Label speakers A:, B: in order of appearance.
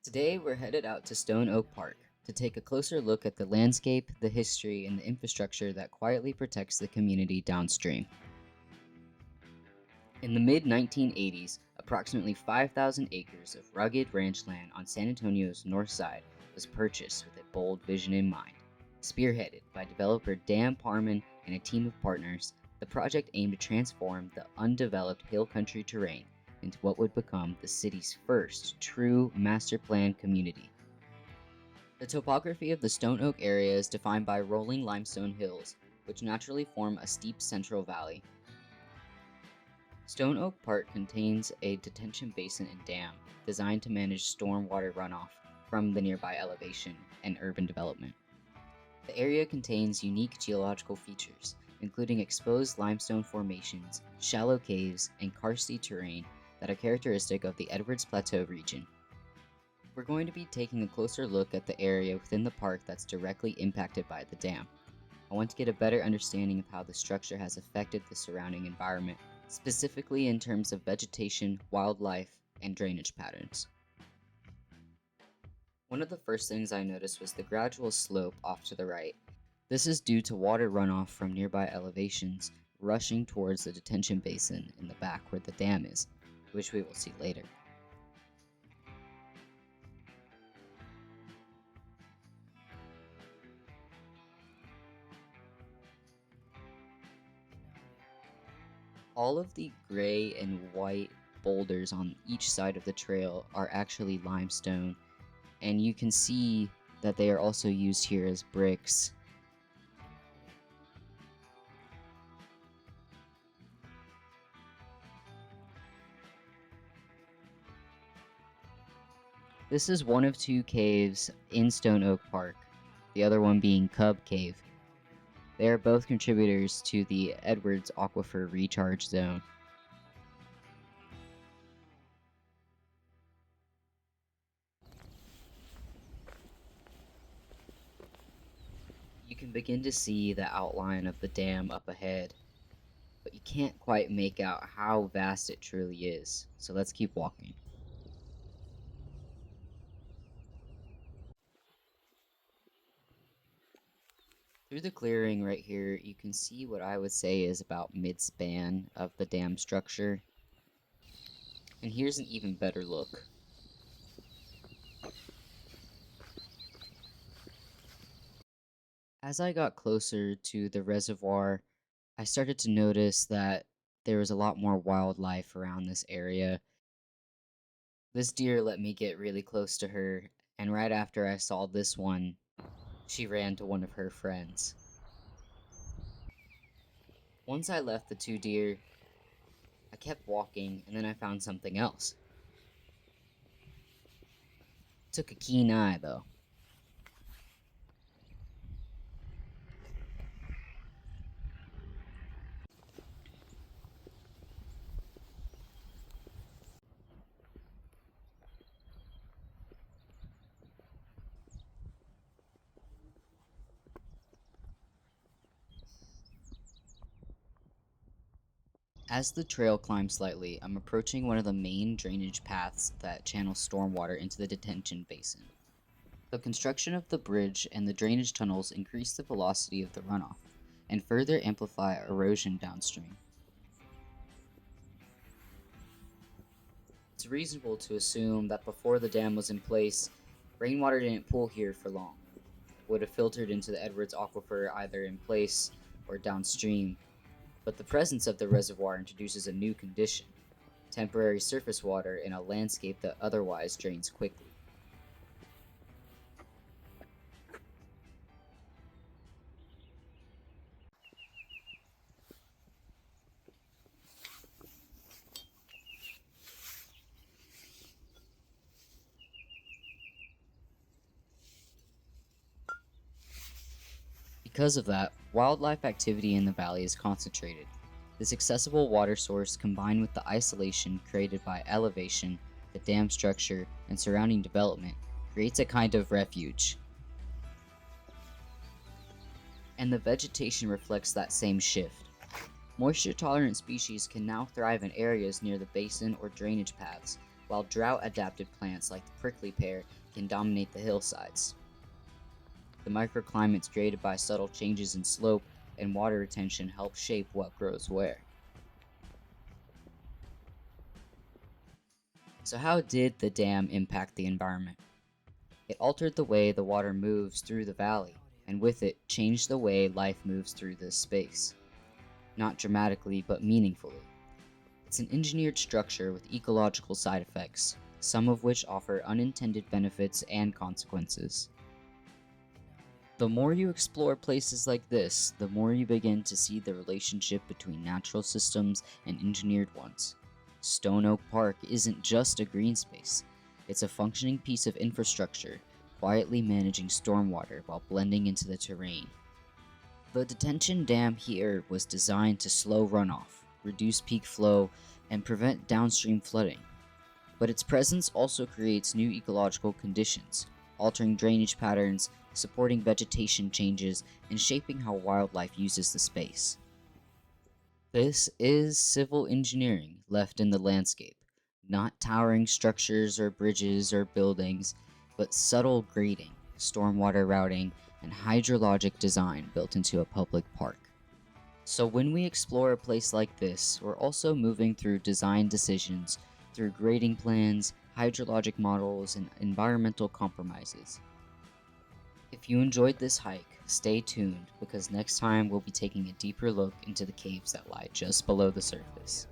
A: Today we're headed out to Stone Oak Park to take a closer look at the landscape, the history, and the infrastructure that quietly protects the community downstream. In the mid 1980s, approximately 5,000 acres of rugged ranch land on San Antonio's north side was purchased with a bold vision in mind. Spearheaded by developer Dan Parman and a team of partners, the project aimed to transform the undeveloped hill country terrain into what would become the city's first true master plan community. The topography of the Stone Oak area is defined by rolling limestone hills, which naturally form a steep central valley. Stone Oak Park contains a detention basin and dam designed to manage stormwater runoff from the nearby elevation and urban development. The area contains unique geological features, including exposed limestone formations, shallow caves, and karsty terrain that are characteristic of the Edwards Plateau region. We're going to be taking a closer look at the area within the park that's directly impacted by the dam. I want to get a better understanding of how the structure has affected the surrounding environment, specifically in terms of vegetation, wildlife, and drainage patterns. One of the first things I noticed was the gradual slope off to the right. This is due to water runoff from nearby elevations rushing towards the detention basin in the back where the dam is, which we will see later. All of the gray and white boulders on each side of the trail are actually limestone, and you can see that they are also used here as bricks. This is one of two caves in Stone Oak Park, the other one being Cub Cave. They are both contributors to the Edwards Aquifer Recharge Zone. You can begin to see the outline of the dam up ahead, but you can't quite make out how vast it truly is, so let's keep walking. Through the clearing right here, you can see what I would say is about mid-span of the dam structure. And here's an even better look. As I got closer to the reservoir, I started to notice that there was a lot more wildlife around this area. This deer let me get really close to her, and right after I saw this one, she ran to one of her friends. Once I left the two deer, I kept walking, and then I found something else. Took a keen eye, though. As the trail climbs slightly, I'm approaching one of the main drainage paths that channel stormwater into the detention basin. The construction of the bridge and the drainage tunnels increase the velocity of the runoff and further amplify erosion downstream. It's reasonable to assume that before the dam was in place, rainwater didn't pool here for long. It would have filtered into the Edwards Aquifer either in place or downstream, but the presence of the reservoir introduces a new condition: temporary surface water in a landscape that otherwise drains quickly. Because of that, wildlife activity in the valley is concentrated. This accessible water source, combined with the isolation created by elevation, the dam structure, and surrounding development, creates a kind of refuge. And the vegetation reflects that same shift. Moisture-tolerant species can now thrive in areas near the basin or drainage paths, while drought-adapted plants like the prickly pear can dominate the hillsides. The microclimates created by subtle changes in slope and water retention help shape what grows where. So how did the dam impact the environment? It altered the way the water moves through the valley, and with it, changed the way life moves through this space. Not dramatically, but meaningfully. It's an engineered structure with ecological side effects, some of which offer unintended benefits and consequences. The more you explore places like this, the more you begin to see the relationship between natural systems and engineered ones. Stone Oak Park isn't just a green space, it's a functioning piece of infrastructure, quietly managing stormwater while blending into the terrain. The detention dam here was designed to slow runoff, reduce peak flow, and prevent downstream flooding. But its presence also creates new ecological conditions, altering drainage patterns, supporting vegetation changes, and shaping how wildlife uses the space. This is civil engineering left in the landscape, not towering structures or bridges or buildings, but subtle grading, stormwater routing, and hydrologic design built into a public park. So when we explore a place like this, we're also moving through design decisions, through grading plans, hydrologic models, and environmental compromises. If you enjoyed this hike, stay tuned because next time we'll be taking a deeper look into the caves that lie just below the surface.